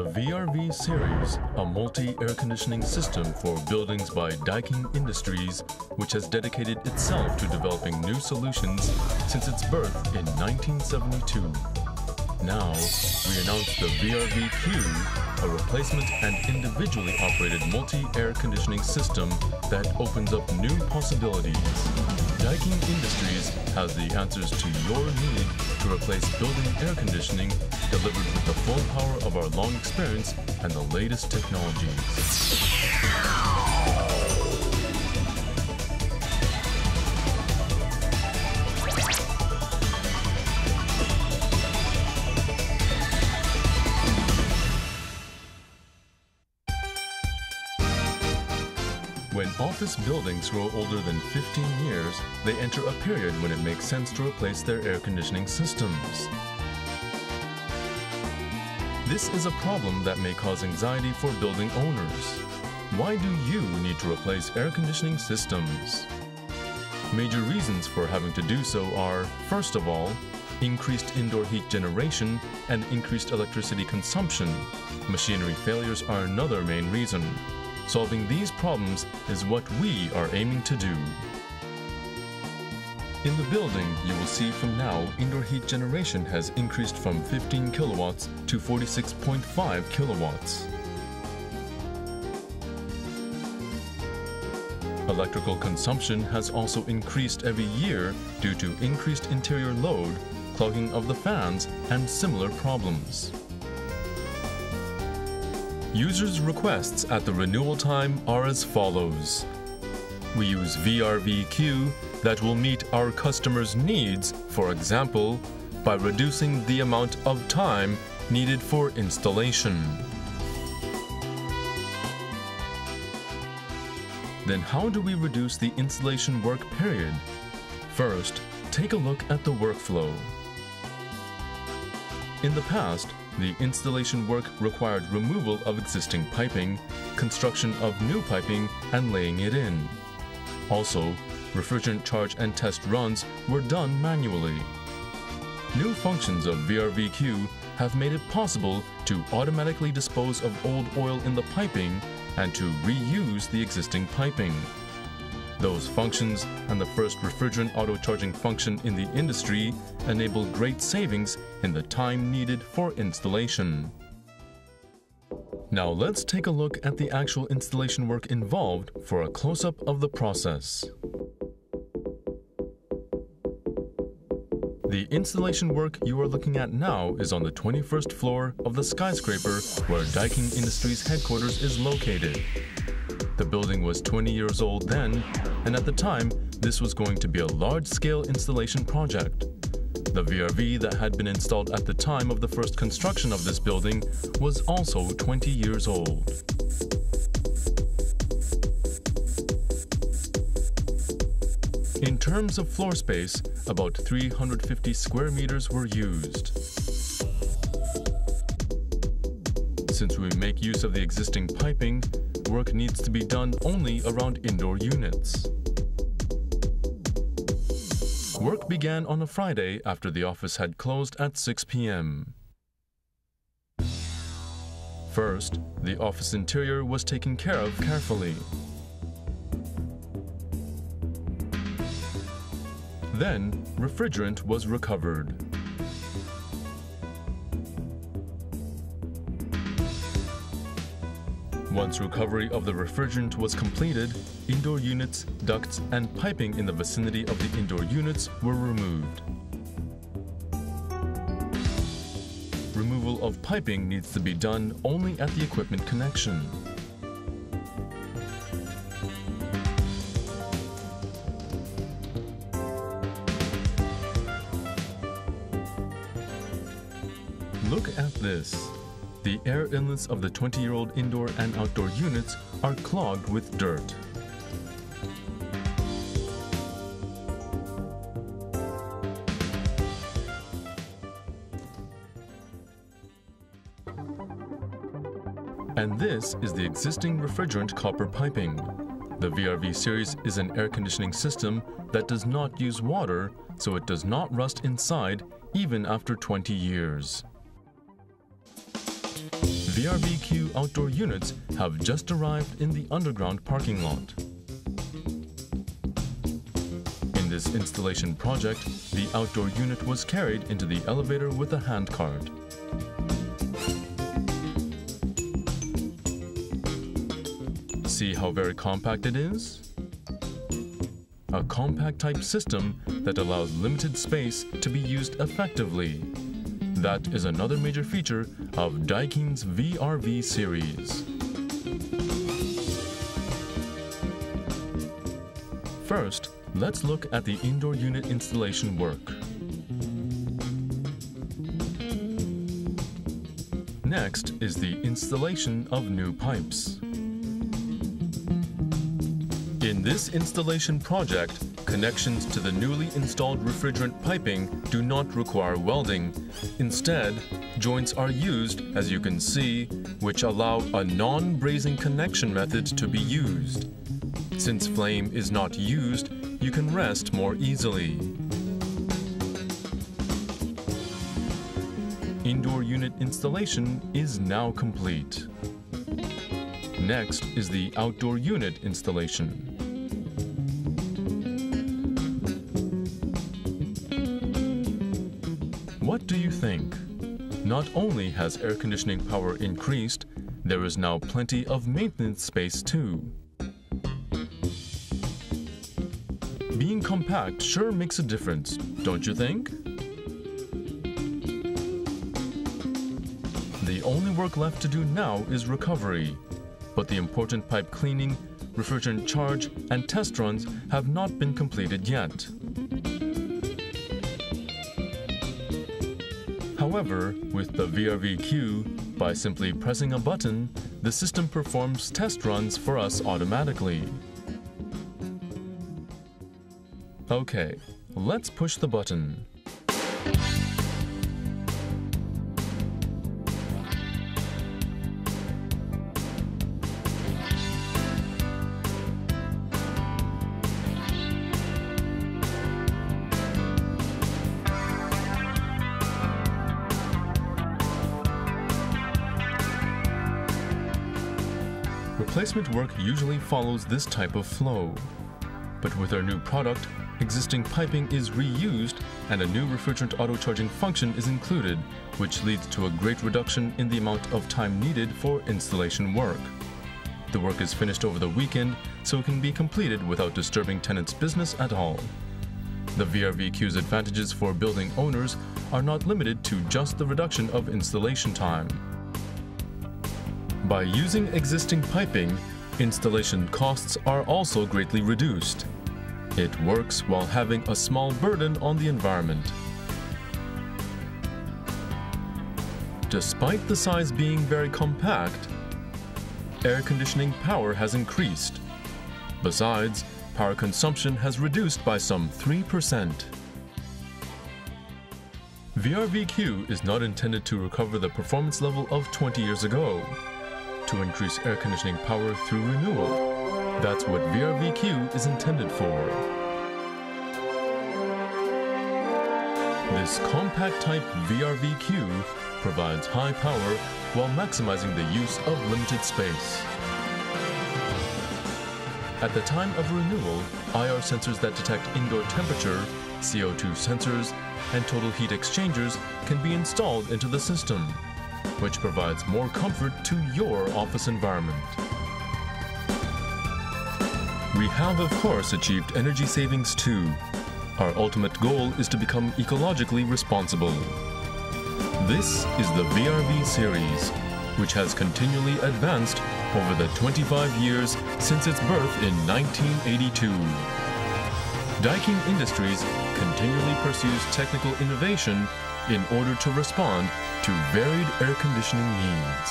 The VRV series, a multi-air conditioning system for buildings by Daikin Industries, which has dedicated itself to developing new solutions since its birth in 1972. Now, we announce the VRVQ, a replacement and individually operated multi-air conditioning system that opens up new possibilities. Daikin Industries has the answers to your need to replace building air conditioning, delivered with the full power of our long experience and the latest technologies. When office buildings grow older than 15 years, they enter a period when it makes sense to replace their air conditioning systems. This is a problem that may cause anxiety for building owners. Why do you need to replace air conditioning systems? Major reasons for having to do so are, first of all, increased indoor heat generation and increased electricity consumption. Machinery failures are another main reason. Solving these problems is what we are aiming to do. In the building, you will see from now indoor heat generation has increased from 15 kilowatts to 46.5 kilowatts. Electrical consumption has also increased every year due to increased interior load, clogging of the fans, and similar problems. Users' requests at the renewal time are as follows. We use VRVQ that will meet our customers' needs, for example, by reducing the amount of time needed for installation. Then how do we reduce the installation work period? First, take a look at the workflow. In the past, the installation work required removal of existing piping, construction of new piping, and laying it in. Also, refrigerant charge and test runs were done manually. New functions of VRVQ have made it possible to automatically dispose of old oil in the piping and to reuse the existing piping. Those functions and the first refrigerant auto-charging function in the industry enable great savings in the time needed for installation. Now let's take a look at the actual installation work involved for a close-up of the process. The installation work you are looking at now is on the 21st floor of the skyscraper where Daikin Industries headquarters is located. The building was 20 years old then, and at the time, this was going to be a large-scale installation project. The VRV that had been installed at the time of the first construction of this building was also 20 years old. In terms of floor space, about 350 square meters were used. Since we make use of the existing piping, work needs to be done only around indoor units. Work began on a Friday after the office had closed at 6 p.m. First, the office interior was taken care of carefully. Then, refrigerant was recovered. Once recovery of the refrigerant was completed, indoor units, ducts, and piping in the vicinity of the indoor units were removed. Removal of piping needs to be done only at the equipment connection. Look at this. The air inlets of the 20-year-old indoor and outdoor units are clogged with dirt. And this is the existing refrigerant copper piping. The VRV series is an air conditioning system that does not use water, so it does not rust inside even after 20 years. VRVQ outdoor units have just arrived in the underground parking lot. In this installation project, the outdoor unit was carried into the elevator with a handcart. See how very compact it is? A compact type system that allows limited space to be used effectively. That is another major feature of Daikin's VRV series. First, let's look at the indoor unit installation work. Next is the installation of new pipes. In this installation project, connections to the newly installed refrigerant piping do not require welding. Instead, joints are used, as you can see, which allow a non-brazing connection method to be used. Since flame is not used, you can rest more easily. Indoor unit installation is now complete. Next is the outdoor unit installation. What do you think? Not only has air conditioning power increased, there is now plenty of maintenance space too. Being compact sure makes a difference, don't you think? The only work left to do now is recovery, but the important pipe cleaning, refrigerant charge, and test runs have not been completed yet. However, with the VRVQ, by simply pressing a button, the system performs test runs for us automatically. Okay, let's push the button. Replacement work usually follows this type of flow. But with our new product, existing piping is reused and a new refrigerant auto-charging function is included, which leads to a great reduction in the amount of time needed for installation work. The work is finished over the weekend, so it can be completed without disturbing tenants' business at all. The VRVQ's advantages for building owners are not limited to just the reduction of installation time. By using existing piping, installation costs are also greatly reduced. It works while having a small burden on the environment. Despite the size being very compact, air conditioning power has increased. Besides, power consumption has reduced by some 3%. VRVQ is not intended to recover the performance level of 20 years ago. To increase air conditioning power through renewal. That's what VRVQ is intended for. This compact type VRVQ provides high power while maximizing the use of limited space. At the time of renewal, IR sensors that detect indoor temperature, CO2 sensors, and total heat exchangers can be installed into the system, which provides more comfort to your office environment. We have, of course, achieved energy savings too. Our ultimate goal is to become ecologically responsible. This is the VRV series, which has continually advanced over the 25 years since its birth in 1982. Daikin Industries continually pursues technical innovation in order to respond to varied air conditioning needs.